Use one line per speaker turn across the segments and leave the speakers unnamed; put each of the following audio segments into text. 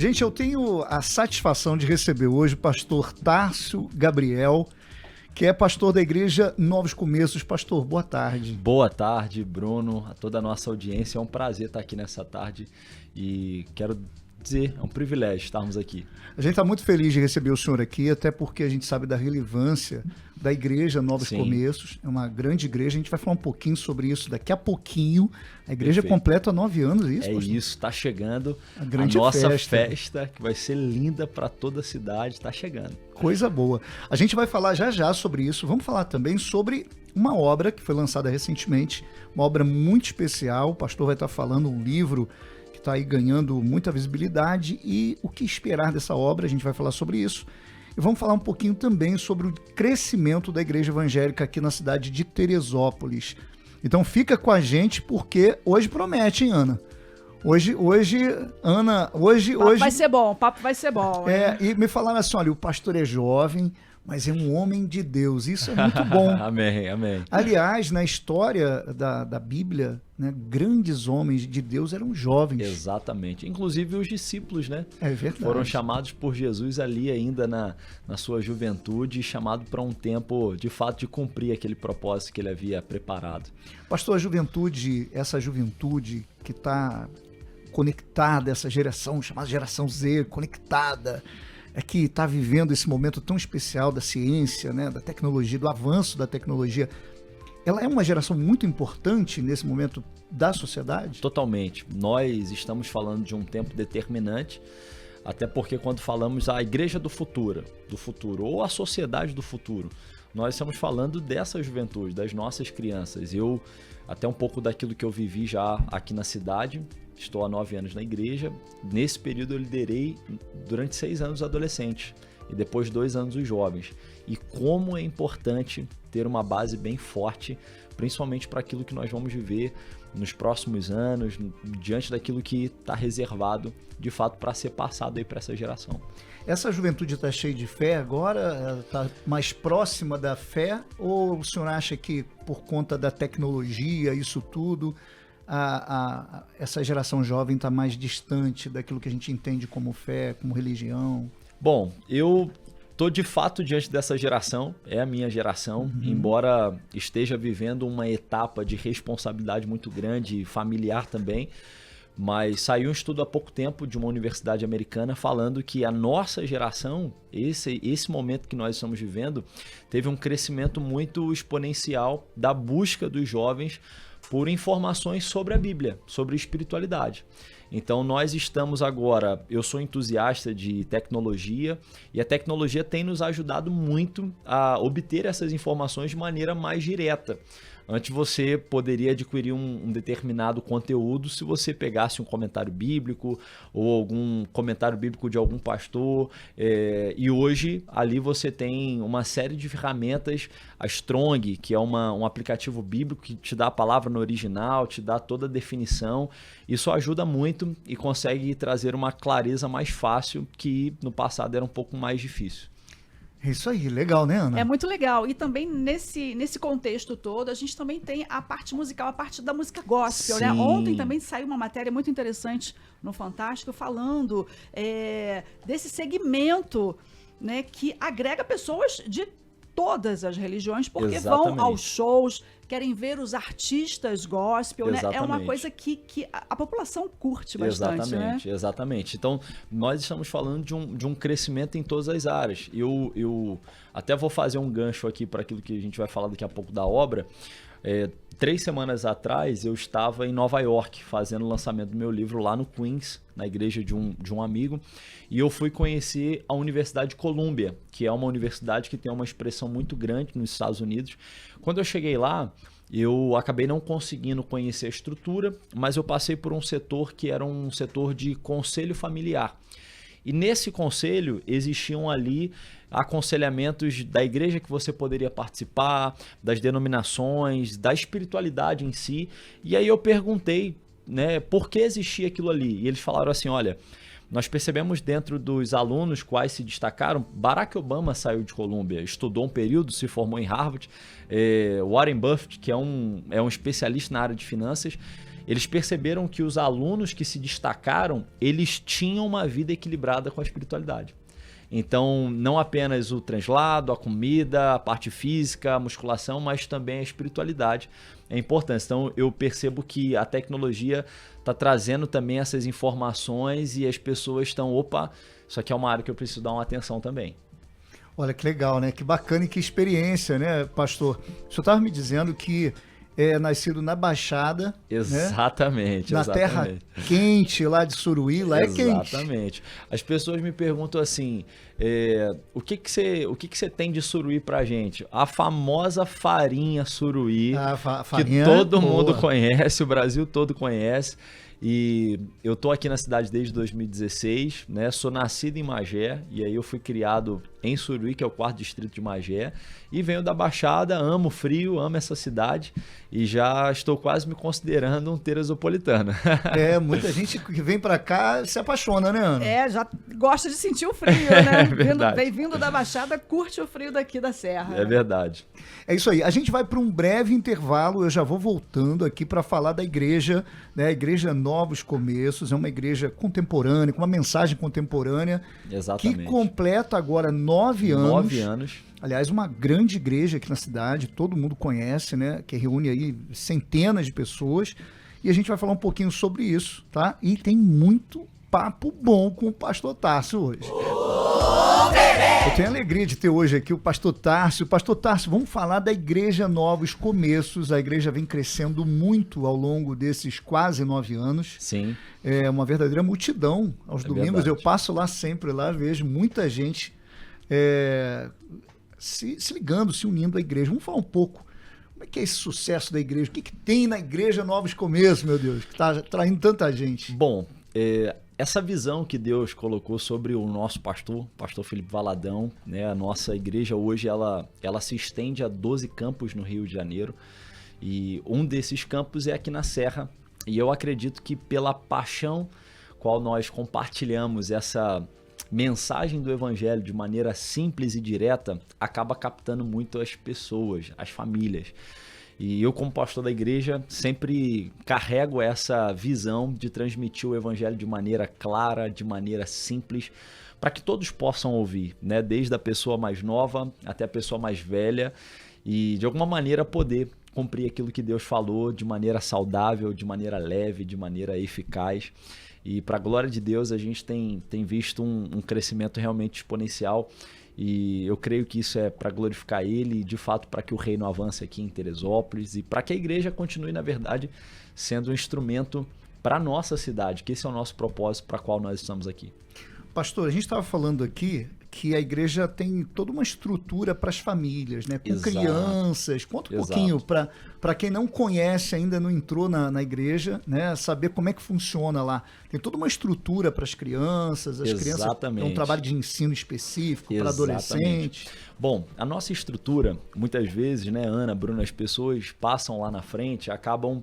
Gente, eu tenho a satisfação de receber hoje o pastor Tárcio Gabriel, que é pastor da igreja Novos Começos. Pastor, boa tarde.
Boa tarde, Bruno, a toda a nossa audiência. É um prazer estar aqui nessa tarde e quero dizer, é um privilégio estarmos aqui.
A gente está muito feliz de receber o senhor aqui, até porque a gente sabe da relevância da igreja Novos
Sim.
Começos. É uma grande igreja, a gente vai falar um pouquinho sobre isso daqui a pouquinho. A igreja
Perfeito.
completa 9 anos, isso,
É
pastor?
isso, está chegando
A grande
nossa
festa.
festa, que vai ser linda para toda a cidade, está chegando.
Coisa boa. A gente vai falar já sobre isso. Vamos falar também sobre uma obra que foi lançada recentemente, uma obra muito especial. O pastor vai estar falando um livro que está aí ganhando muita visibilidade e o que esperar dessa obra. A gente vai falar sobre isso. E vamos falar um pouquinho também sobre o crescimento da igreja evangélica aqui na cidade de Teresópolis. Então fica com a gente porque hoje promete, hein, Ana? Hoje, Ana, hoje...
Vai ser bom, o papo vai ser bom.
É, e me falaram assim, olha, o pastor é jovem, mas é um homem de Deus. Isso é muito bom.
Amém, amém.
Aliás, na história da Bíblia, né, grandes homens de Deus eram jovens.
Exatamente. Inclusive os discípulos, né?
É verdade.
Foram chamados por Jesus ali ainda na sua juventude, chamado para um tempo, de fato, de cumprir aquele propósito que ele havia preparado.
Pastor, a juventude, essa juventude que está conectada, essa geração chamada geração Z, conectada, é que está vivendo esse momento tão especial da ciência, né, da tecnologia, do avanço da tecnologia. Ela é uma geração muito importante nesse momento da sociedade?
Totalmente. Nós estamos falando de um tempo determinante, até porque quando falamos a igreja do futuro ou a sociedade do futuro, nós estamos falando dessa juventude, das nossas crianças. Eu, até um pouco daquilo que eu vivi já aqui na cidade, estou há 9 anos na igreja. Nesse período eu liderei durante 6 anos os adolescentes e depois 2 anos os jovens. E como é importante ter uma base bem forte, principalmente para aquilo que nós vamos viver nos próximos anos, diante daquilo que está reservado, de fato, para ser passado aí para essa geração.
Essa juventude está cheia de fé agora? Está mais próxima da fé? Ou o senhor acha que por conta da tecnologia, isso tudo, essa geração jovem está mais distante daquilo que a gente entende como fé, como religião?
Bom, eu estou de fato diante dessa geração, é a minha geração, embora esteja vivendo uma etapa de responsabilidade muito grande, familiar também, mas saiu um estudo há pouco tempo de uma universidade americana falando que a nossa geração, esse momento que nós estamos vivendo, teve um crescimento muito exponencial da busca dos jovens por informações sobre a Bíblia, sobre espiritualidade. Então nós estamos agora, eu sou entusiasta de tecnologia e a tecnologia tem nos ajudado muito a obter essas informações de maneira mais direta. Antes você poderia adquirir um determinado conteúdo se você pegasse um comentário bíblico ou algum comentário bíblico de algum pastor, e hoje ali você tem uma série de ferramentas, a Strong, que é um aplicativo bíblico que te dá a palavra no original, te dá toda a definição. Isso ajuda muito e consegue trazer uma clareza mais fácil que no passado era um pouco mais difícil.
É isso aí, legal, né, Ana?
É muito legal. E também nesse contexto todo, a gente também tem a parte musical, a parte da música gospel, né?
Sim.
Ontem também saiu uma matéria muito interessante no Fantástico falando desse segmento, né, que agrega pessoas de todas as religiões, porque
Exatamente.
vão aos shows, querem ver os artistas gospel, né? É uma
Exatamente.
coisa que a população curte bastante,
Exatamente,
né?
exatamente. Então, nós estamos falando de um crescimento em todas as áreas. Eu até vou fazer um gancho aqui para aquilo que a gente vai falar daqui a pouco da obra. 3 semanas atrás, eu estava em Nova York fazendo o lançamento do meu livro lá no Queens, na igreja de um amigo, e eu fui conhecer a Universidade de Columbia, que é uma universidade que tem uma expressão muito grande nos Estados Unidos. Quando eu cheguei lá, eu acabei não conseguindo conhecer a estrutura, mas eu passei por um setor que era um setor de conselho familiar. E nesse conselho existiam ali aconselhamentos da igreja que você poderia participar, das denominações, da espiritualidade em si. E aí eu perguntei, né, por que existia aquilo ali? E eles falaram assim, olha, nós percebemos dentro dos alunos quais se destacaram, Barack Obama saiu de Colômbia, estudou um período, se formou em Harvard, Warren Buffett, que é um especialista na área de finanças, eles perceberam que os alunos que se destacaram, eles tinham uma vida equilibrada com a espiritualidade. Então, não apenas o translado, a comida, a parte física, a musculação, mas também a espiritualidade é importante. Então, eu percebo que a tecnologia está trazendo também essas informações e as pessoas estão, opa, isso aqui é uma área que eu preciso dar uma atenção também.
Olha que legal, né? Que bacana e que experiência, né, pastor? O senhor estava me dizendo que é nascido na Baixada,
exatamente,
né? Na terra quente lá de Suruí, lá é quente.
Exatamente. As pessoas me perguntam assim, o que você tem de Suruí pra gente? A famosa farinha Suruí,
farinha
que todo mundo conhece, o Brasil todo conhece. E eu tô aqui na cidade desde 2016, né? Sou nascido em Magé e aí eu fui criado em Suruí, que é o 4º distrito de Magé, e venho da Baixada, amo o frio, amo essa cidade e já estou quase me considerando um teresopolitano.
Muita gente que vem para cá se apaixona, né, Ana?
Já gosta de sentir o frio, né?
É verdade.
Vem vindo da Baixada, curte o frio daqui da Serra.
É verdade.
É isso aí. A gente vai para um breve intervalo, eu já vou voltando aqui para falar da igreja, né? A Igreja Novos Começos, é uma igreja contemporânea, com uma mensagem contemporânea.
Exatamente.
Que completa agora 9 anos.
9 anos.
Aliás, uma grande igreja aqui na cidade, todo mundo conhece, né? Que reúne aí centenas de pessoas. E a gente vai falar um pouquinho sobre isso, tá? E tem muito papo bom com o pastor Tárcio hoje. Eu tenho a alegria de ter hoje aqui o pastor Tárcio. Pastor Tárcio, vamos falar da Igreja Novos Começos. A igreja vem crescendo muito ao longo desses quase 9 anos.
Sim.
É uma verdadeira multidão aos domingos.
Verdade.
Eu passo lá sempre, lá vejo muita gente se ligando, se unindo à igreja. Vamos falar um pouco. Como é que é esse sucesso da igreja? O que tem na Igreja Novos Começos, meu Deus, que está atraindo tanta gente?
Bom, essa visão que Deus colocou sobre o nosso pastor Felipe Valadão, né? A nossa igreja hoje ela se estende a 12 campos no Rio de Janeiro e um desses campos é aqui na Serra e eu acredito que pela paixão qual nós compartilhamos essa mensagem do evangelho de maneira simples e direta acaba captando muito as pessoas, as famílias. E eu, como pastor da igreja, sempre carrego essa visão de transmitir o evangelho de maneira clara, de maneira simples, para que todos possam ouvir, né? Desde a pessoa mais nova até a pessoa mais velha, e de alguma maneira poder cumprir aquilo que Deus falou de maneira saudável, de maneira leve, de maneira eficaz. E para a glória de Deus, a gente tem visto um crescimento realmente exponencial. E eu creio que isso é para glorificar Ele e, de fato, para que o reino avance aqui em Teresópolis e para que a igreja continue, na verdade, sendo um instrumento para a nossa cidade, que esse é o nosso propósito para qual nós estamos aqui.
Pastor, a gente estava falando aqui que a igreja tem toda uma estrutura para as famílias, né? Com
Exato.
Crianças. Conta um
Exato.
pouquinho para quem não conhece, ainda não entrou na igreja, né? Saber como é que funciona lá. Tem toda uma estrutura para as crianças. As crianças têm um trabalho de ensino específico para adolescentes.
Bom, a nossa estrutura, muitas vezes, né, Ana, Bruno, as pessoas passam lá na frente, acabam...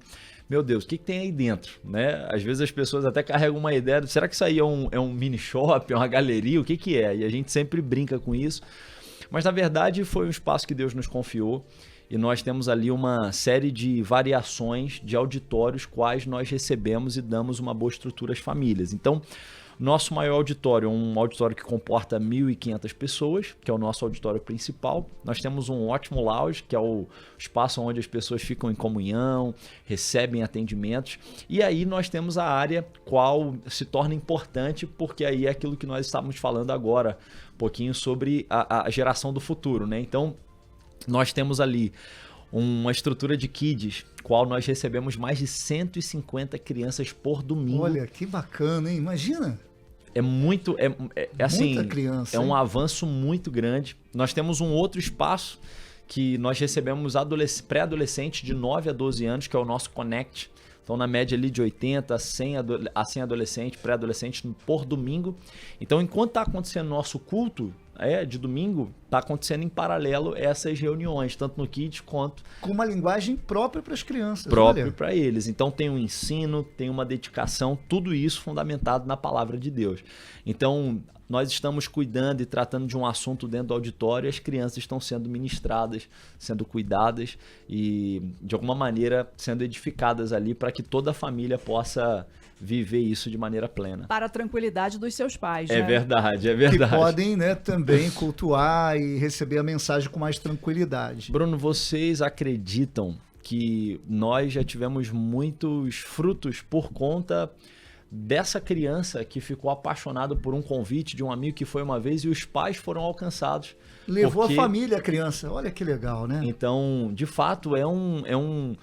Meu Deus, o que tem aí dentro, né? Às vezes as pessoas até carregam uma ideia, será que isso aí é um mini shopping, é uma galeria? O que é? E a gente sempre brinca com isso. Mas, na verdade, foi um espaço que Deus nos confiou e nós temos ali uma série de variações de auditórios quais nós recebemos e damos uma boa estrutura às famílias. Então, nosso maior auditório é um auditório que comporta 1.500 pessoas, que é o nosso auditório principal. Nós temos um ótimo lounge, que é o espaço onde as pessoas ficam em comunhão, recebem atendimentos. E aí nós temos a área qual se torna importante, porque aí é aquilo que nós estávamos falando agora, um pouquinho sobre a geração do futuro, né? Então, nós temos ali uma estrutura de kids, qual nós recebemos mais de 150 crianças por domingo.
Olha, que bacana, hein? Imagina!
É muito, assim,
muita criança,
é um avanço muito grande. Nós temos um outro espaço que nós recebemos pré-adolescentes de 9 a 12 anos, que é o nosso Connect. Então, na média ali de 80 a 100 adolescentes, pré-adolescentes por domingo. Então, enquanto está acontecendo o nosso culto de domingo, está acontecendo em paralelo essas reuniões, tanto no Kids quanto...
Com uma linguagem própria para as crianças.
Próprio para eles. Então, tem um ensino, tem uma dedicação, tudo isso fundamentado na palavra de Deus. Então, nós estamos cuidando e tratando de um assunto dentro do auditório, as crianças estão sendo ministradas, sendo cuidadas e, de alguma maneira, sendo edificadas ali para que toda a família possa viver isso de maneira plena.
Para a tranquilidade dos seus pais,
É
né?
verdade, é verdade.
Que podem, né, também cultuar e receber a mensagem com mais tranquilidade.
Bruno, vocês acreditam que nós já tivemos muitos frutos por conta dessa criança que ficou apaixonado por um convite de um amigo que foi uma vez e os pais foram alcançados?
Levou
Porque-
a família, a criança. Olha que legal, né?
Então, de fato, é um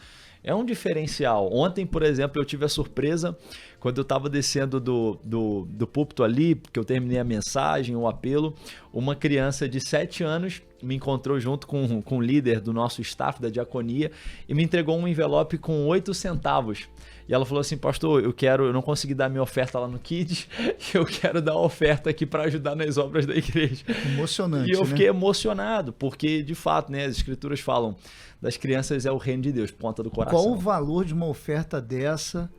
diferencial. Ontem, por exemplo, eu tive a surpresa quando eu estava descendo do púlpito ali, porque eu terminei a mensagem, o apelo, uma criança de 7 anos me encontrou junto com o líder do nosso staff da diaconia e me entregou um envelope com 8 centavos. E ela falou assim, pastor, eu não consegui dar minha oferta lá no Kids, eu quero dar uma oferta aqui para ajudar nas obras da igreja.
Emocionante,
E eu
né?
fiquei emocionado, porque de fato, né, as escrituras falam, das crianças é o reino de Deus, ponta do coração.
Qual o valor de uma oferta dessa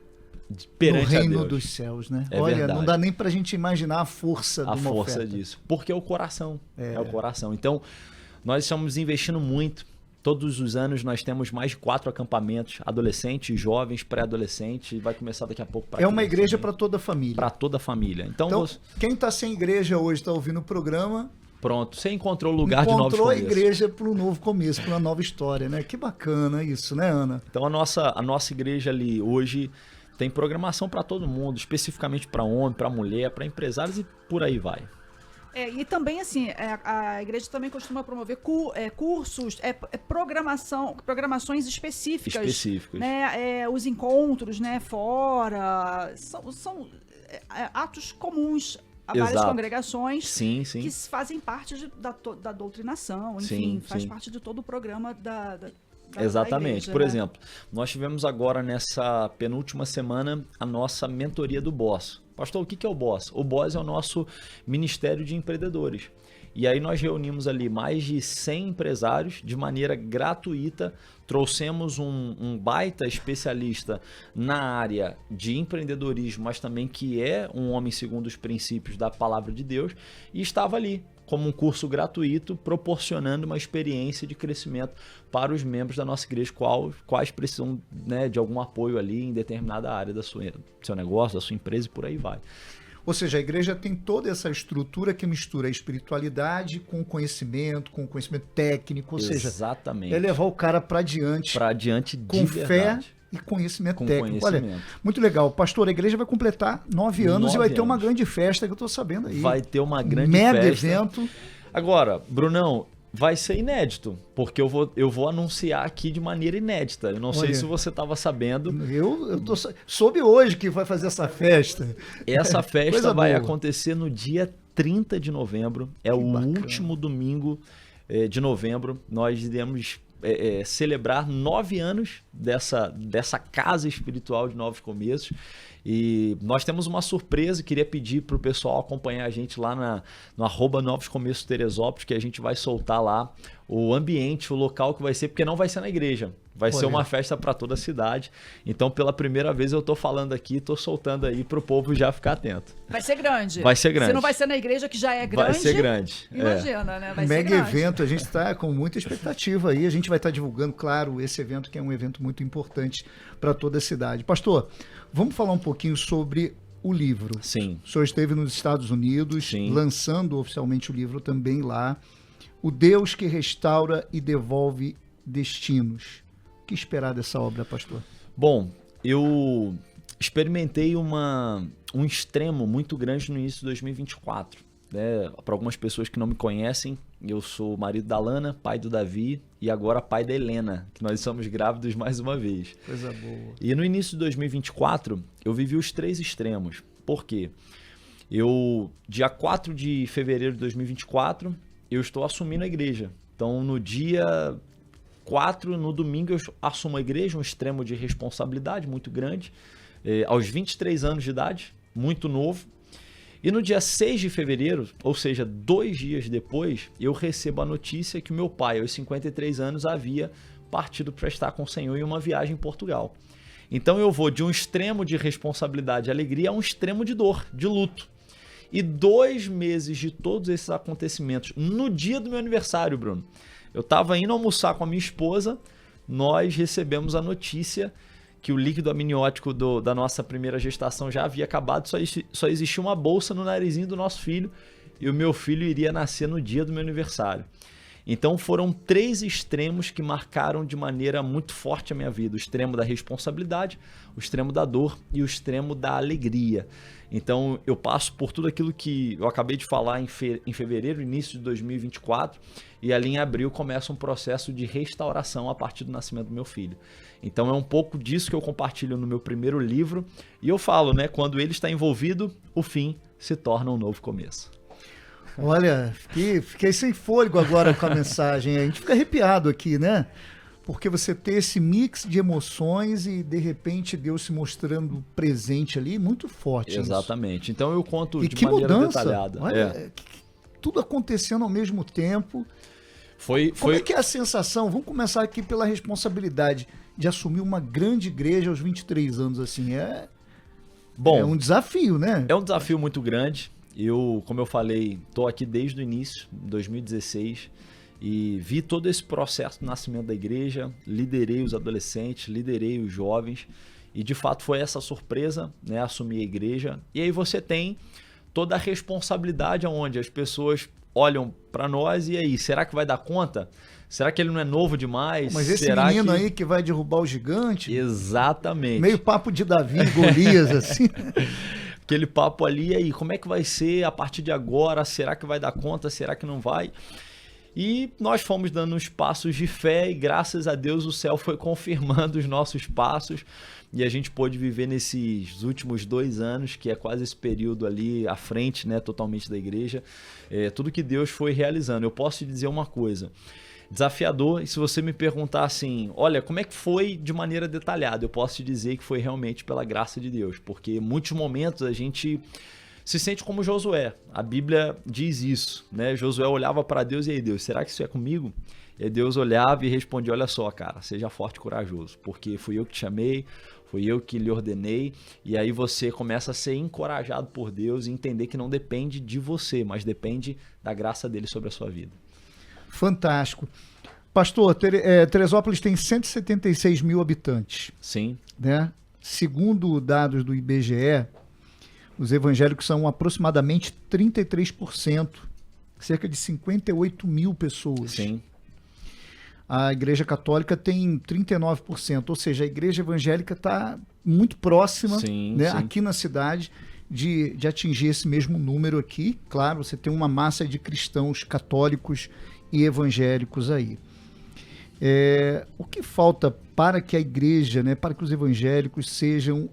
no
Perante a
reino
Deus.
dos céus, né?
É
Olha,
verdade.
não dá nem pra gente imaginar a força
A
de uma
força
oferta.
disso. Porque é o coração. É o coração. Então, nós estamos investindo muito. Todos os anos nós temos mais de 4 acampamentos, adolescentes, jovens, pré-adolescentes, e vai começar daqui a pouco para
É uma igreja para toda a família.
para toda a família. Então,
Então,
você-
quem está sem igreja hoje, está ouvindo o programa,
pronto, você encontrou o lugar de novos
encontrou a
começos.
igreja para um novo começo, para uma nova história, né? Que bacana isso, né, Ana?
Então a nossa igreja ali hoje tem programação para todo mundo, especificamente para homem, para mulher, para empresários e por aí vai.
E também, assim, a igreja também costuma promover cursos, programações específicas.
Específicos.
Né? Os encontros, né, fora. São atos comuns a várias
Exato.
congregações
Sim, sim.
que fazem parte da doutrinação, enfim,
Sim,
faz
sim.
parte de todo o programa da
Exatamente.
igreja,
Por
né?
exemplo, nós tivemos agora nessa penúltima semana a nossa mentoria do Boss. Pastor, o que é o Boss? O Boss é o nosso Ministério de Empreendedores. E aí nós reunimos ali mais de 100 empresários de maneira gratuita, trouxemos um baita especialista na área de empreendedorismo, mas também que é um homem segundo os princípios da palavra de Deus, e estava ali como um curso gratuito, proporcionando uma experiência de crescimento para os membros da nossa igreja, quais precisam, né, de algum apoio ali em determinada área do seu negócio, da sua empresa e por aí vai.
Ou seja, a igreja tem toda essa estrutura que mistura a espiritualidade com o conhecimento técnico, ou seja,
Exatamente.
é levar o cara para diante
Para adiante de
com fé
verdade.
e conhecimento
Com
técnico. Olha,
conhecimento.
muito legal. Pastor, a igreja vai completar 9 anos e
9
vai ter uma
anos.
grande festa que eu estou sabendo aí.
Vai ter uma grande
Mega
festa.
evento.
Agora, Brunão, vai ser inédito, porque eu vou anunciar aqui de maneira inédita. Eu não sei
Olha.
se você estava sabendo.
Soube hoje que vai fazer essa festa.
Essa festa
Coisa
vai
boa.
acontecer no dia 30 de novembro. É o
bacana.
último domingo de novembro. Nós iremos celebrar 9 anos dessa casa espiritual de novos começos. E nós temos uma surpresa, queria pedir para o pessoal acompanhar a gente lá no @Novos Começos Teresópolis, que a gente vai soltar lá o ambiente, o local que vai ser, porque não vai ser na igreja, vai ser
Olha.
uma festa para toda a cidade. Então, pela primeira vez eu tô falando aqui, tô soltando aí para o povo já ficar atento.
Vai ser grande.
Vai ser grande.
Se não vai ser na igreja, que já é grande.
Vai ser grande.
Imagina, né? Vai ser
Mega
grande.
evento, a gente está com muita expectativa aí. A gente vai estar divulgando, claro, esse evento que é um evento muito importante para toda a cidade. Pastor, vamos falar um pouquinho sobre o livro.
Sim.
O senhor esteve nos Estados Unidos,
Sim.
lançando oficialmente o livro também lá. O Deus que restaura e devolve destinos. O que esperar dessa obra, pastor?
Bom, eu experimentei um extremo muito grande no início de 2024. Né? Para algumas pessoas que não me conhecem, eu sou marido da Lana, pai do Davi e agora pai da Helena, que nós somos grávidos mais uma vez.
Coisa boa.
E no início de 2024, eu vivi os 3 extremos. Por quê? Dia 4 de fevereiro de 2024, eu estou assumindo a igreja. Então, no dia 4, no domingo, eu assumo a igreja, um extremo de responsabilidade muito grande, aos 23 anos de idade, muito novo. E no dia 6 de fevereiro, ou seja, 2 dias depois, eu recebo a notícia que o meu pai, aos 53 anos, havia partido para estar com o Senhor em uma viagem em Portugal. Então eu vou de um extremo de responsabilidade e alegria a um extremo de dor, de luto. E 2 meses de todos esses acontecimentos, no dia do meu aniversário, Bruno, eu estava indo almoçar com a minha esposa, nós recebemos a notícia que o líquido amniótico da nossa primeira gestação já havia acabado, só existia uma bolsa no narizinho do nosso filho e o meu filho iria nascer no dia do meu aniversário. Então foram 3 extremos que marcaram de maneira muito forte a minha vida. O extremo da responsabilidade, o extremo da dor e o extremo da alegria. Então eu passo por tudo aquilo que eu acabei de falar em fevereiro, início de 2024, e ali em abril começa um processo de restauração a partir do nascimento do meu filho. Então é um pouco disso que eu compartilho no meu primeiro livro, e eu falo, né, quando ele está envolvido, o fim se torna um novo começo.
Olha, fiquei sem fôlego agora com a mensagem. A gente fica arrepiado aqui, né? Porque você tem esse mix de emoções e, de repente, Deus se mostrando presente ali, muito forte.
Exatamente. Isso. Então eu conto
e
de
que
maneira
mudança.
detalhada.
Olha, tudo acontecendo ao mesmo tempo. Como é que é a sensação? Vamos começar aqui pela responsabilidade de assumir uma grande igreja aos 23 anos, assim.
Bom,
é um desafio, né?
É um desafio muito grande. Como eu falei, estou aqui desde o início, 2016, e vi todo esse processo do nascimento da igreja, liderei os adolescentes, liderei os jovens, e de fato foi essa surpresa, né, assumir a igreja. E aí você tem toda a responsabilidade onde as pessoas olham para nós e aí, será que vai dar conta? Será que ele não é novo demais?
Mas esse
será
menino aí que vai derrubar o gigante?
Exatamente.
Meio papo de Davi e Golias, assim.
Aquele papo ali, aí, como é que vai ser a partir de agora? Será que vai dar conta? Será que não vai? E nós fomos dando uns passos de fé e graças a Deus o céu foi confirmando os nossos passos e a gente pôde viver nesses últimos 2 anos, que é quase esse período ali à frente, né, totalmente da igreja, tudo que Deus foi realizando. Eu posso te dizer uma coisa, desafiador, e se você me perguntar assim, olha, como é que foi de maneira detalhada, eu posso te dizer que foi realmente pela graça de Deus, porque em muitos momentos a gente se sente como Josué, a Bíblia diz isso, né? Josué olhava para Deus e aí, Deus, será que isso é comigo? E aí Deus olhava e respondia, olha só, cara, seja forte e corajoso, porque fui eu que te chamei, fui eu que lhe ordenei, e aí você começa a ser encorajado por Deus e entender que não depende de você, mas depende da graça dele sobre a sua vida.
Fantástico. Pastor, Teresópolis tem 176 mil habitantes.
Sim.
Né? Segundo dados do IBGE, os evangélicos são aproximadamente 33%, cerca de 58 mil pessoas.
Sim.
A Igreja Católica tem 39%, ou seja, a Igreja Evangélica está muito próxima,
sim,
né,
sim.
aqui na cidade de atingir esse mesmo número aqui. Claro, você tem uma massa de cristãos católicos e evangélicos aí. O que falta para que a igreja, né, para que os evangélicos sejam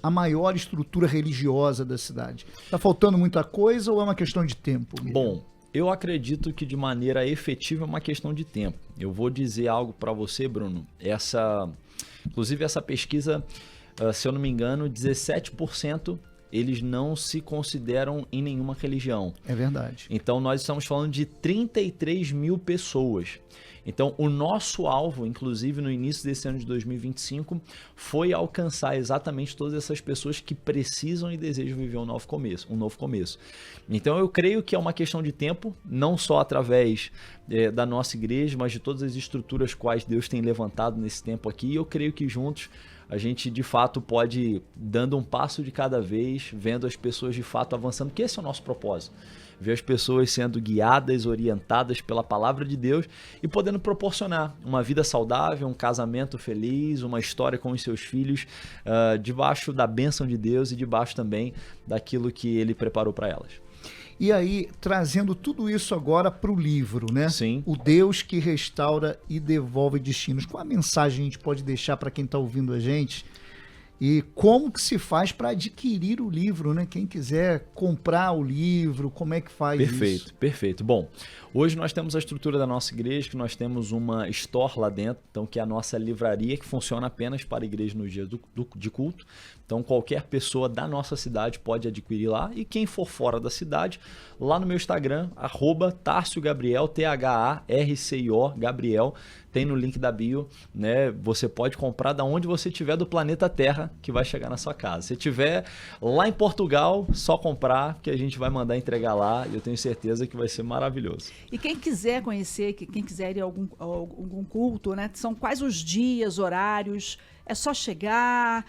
a maior estrutura religiosa da cidade? Está faltando muita coisa ou é uma questão de tempo?
Bom, eu acredito que de maneira efetiva é uma questão de tempo. Eu vou dizer algo para você, Bruno. Inclusive essa pesquisa, se eu não me engano, 17% eles não se consideram em nenhuma religião.
É verdade.
Então nós estamos falando de 33 mil pessoas. Então o nosso alvo, inclusive no início desse ano de 2025, foi alcançar exatamente todas essas pessoas que precisam e desejam viver um novo começo. Então eu creio que é uma questão de tempo, não só através da nossa igreja, mas de todas as estruturas quais Deus tem levantado nesse tempo aqui. E eu creio que juntos a gente de fato pode ir dando um passo de cada vez, vendo as pessoas de fato avançando, porque esse é o nosso propósito. Ver as pessoas sendo guiadas, orientadas pela palavra de Deus e podendo proporcionar uma vida saudável, um casamento feliz, uma história com os seus filhos, debaixo da bênção de Deus e debaixo também daquilo que Ele preparou para elas.
E aí, trazendo tudo isso agora para o livro, né?
Sim.
O Deus que restaura e devolve destinos. Qual a mensagem a gente pode deixar para quem está ouvindo a gente? E como que se faz para adquirir o livro, né? Quem quiser comprar o livro, como é que faz isso?
Perfeito. Bom, hoje nós temos a estrutura da nossa igreja, que nós temos uma store lá dentro, então que é a nossa livraria, que funciona apenas para a igreja nos dias de culto. Então qualquer pessoa da nossa cidade pode adquirir lá. E quem for fora da cidade, lá no meu Instagram, @TárcioGabriel, THARCIO Gabriel, tem no link da bio, né? Você pode comprar da onde você estiver do planeta Terra, que vai chegar na sua casa. Se estiver lá em Portugal, só comprar, que a gente vai mandar entregar lá, e eu tenho certeza que vai ser maravilhoso.
E quem quiser conhecer, quem quiser ir a algum culto, né? São quais os dias, horários? É só chegar?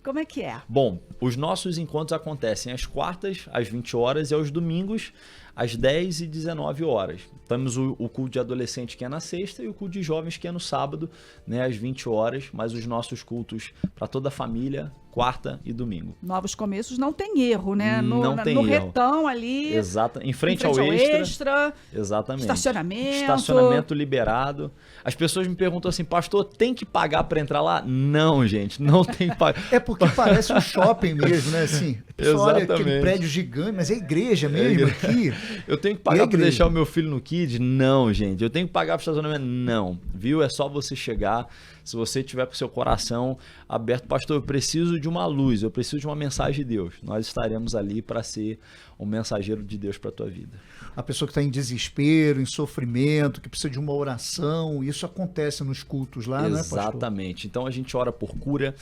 Como é que é?
Bom, os nossos encontros acontecem às quartas, às 20 horas, e aos domingos, às 10 e 19 horas. Temos o culto de adolescente, que é na sexta, e o culto de jovens, que é no sábado, né, às 20 horas, mas os nossos cultos para toda a família, quarta e domingo.
Novos Começos não tem erro, né?
Não tem
no
erro.
Retão ali.
Exato. Em frente ao extra. Exatamente. Estacionamento liberado. As pessoas me perguntam assim, pastor, tem que pagar para entrar lá? Não, gente, não tem que pagar.
É porque parece um shopping mesmo, né? Assim, a pessoa olha aquele prédio gigante, mas é igreja mesmo aqui.
Eu tenho que pagar para deixar o meu filho no Kids? Não, gente. Eu tenho que pagar para estacionamento? Não. Viu? É só você chegar. Se você tiver com o seu coração aberto, pastor, eu preciso de uma luz, eu preciso de uma mensagem de Deus. Nós estaremos ali para ser um mensageiro de Deus para a tua vida.
A pessoa que está em desespero, em sofrimento, que precisa de uma oração, isso acontece nos cultos lá, né, pastor?
Exatamente. Então a gente ora por cura.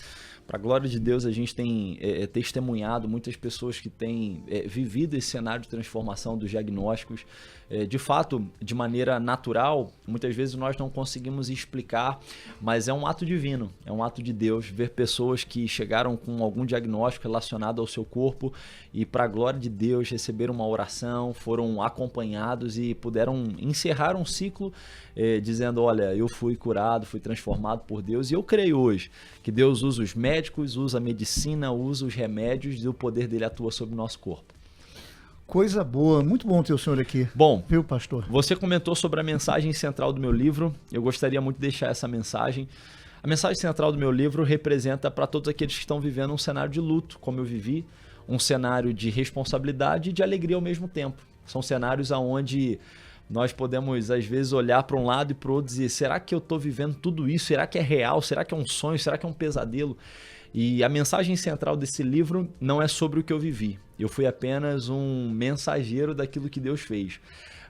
Para a glória de Deus, a gente tem testemunhado muitas pessoas que têm vivido esse cenário de transformação dos diagnósticos. De fato, de maneira natural, muitas vezes nós não conseguimos explicar, mas é um ato divino, é um ato de Deus ver pessoas que chegaram com algum diagnóstico relacionado ao seu corpo e, para a glória de Deus, receberam uma oração, foram acompanhados e puderam encerrar um ciclo dizendo, olha, eu fui curado, fui transformado por Deus, e eu creio hoje que Deus usa os médicos, usa a medicina, usa os remédios e o poder dele atua sobre o nosso corpo.
Coisa boa, muito bom ter o senhor aqui.
Bom,
viu, pastor?
Você comentou sobre a mensagem central do meu livro, eu gostaria muito de deixar essa mensagem. A mensagem central do meu livro representa para todos aqueles que estão vivendo um cenário de luto, como eu vivi, um cenário de responsabilidade e de alegria ao mesmo tempo. São cenários onde nós podemos, às vezes, olhar para um lado e para o outro e dizer, será que eu estou vivendo tudo isso? Será que é real? Será que é um sonho? Será que é um pesadelo? E a mensagem central desse livro não é sobre o que eu vivi. Eu fui apenas um mensageiro daquilo que Deus fez.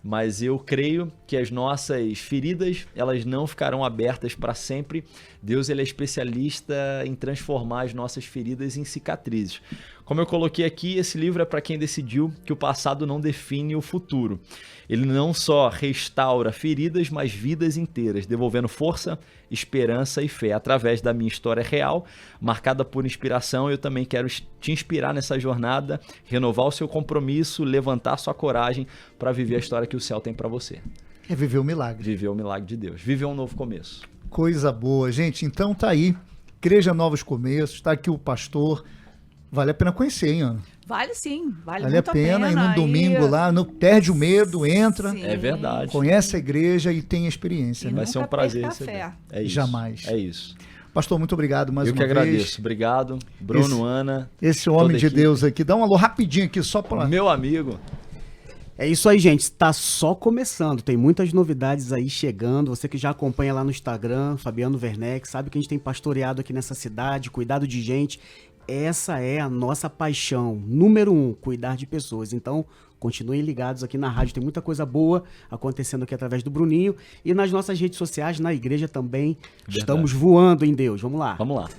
Mas eu creio que as nossas feridas, elas não ficarão abertas para sempre. Deus, ele é especialista em transformar as nossas feridas em cicatrizes. Como eu coloquei aqui, esse livro é para quem decidiu que o passado não define o futuro. Ele não só restaura feridas, mas vidas inteiras, devolvendo força, esperança e fé. Através da minha história real, marcada por inspiração, eu também quero te inspirar nessa jornada, renovar o seu compromisso, levantar sua coragem para viver a história que o céu tem para você.
É viver o milagre.
Viver o milagre de Deus. Viver um novo começo.
Coisa boa. Gente, então tá aí. Igreja Novos Começos, tá aqui o pastor. Vale a pena conhecer, hein, Ana?
Vale sim, vale
muito a pena. E num domingo lá, não perde o medo, entra.
Sim.
É verdade.
Conhece a igreja e tem a experiência.
Vai ser um prazer
receber.
É isso.
Jamais.
É isso.
Pastor, muito obrigado mais uma vez.
Eu que agradeço. Obrigado. Bruno, Ana.
Esse homem de Deus aqui. Dá um alô rapidinho aqui só para...
Meu amigo.
É isso aí, gente. Está só começando. Tem muitas novidades aí chegando. Você que já acompanha lá no Instagram, Fabiano Werneck, sabe que a gente tem pastoreado aqui nessa cidade, cuidado de gente. Essa é a nossa paixão. Número 1, cuidar de pessoas. Então, continuem ligados aqui na rádio. Tem muita coisa boa acontecendo aqui através do Bruninho. E nas nossas redes sociais, na igreja também. Verdade. Estamos voando em Deus. Vamos lá.
Vamos lá.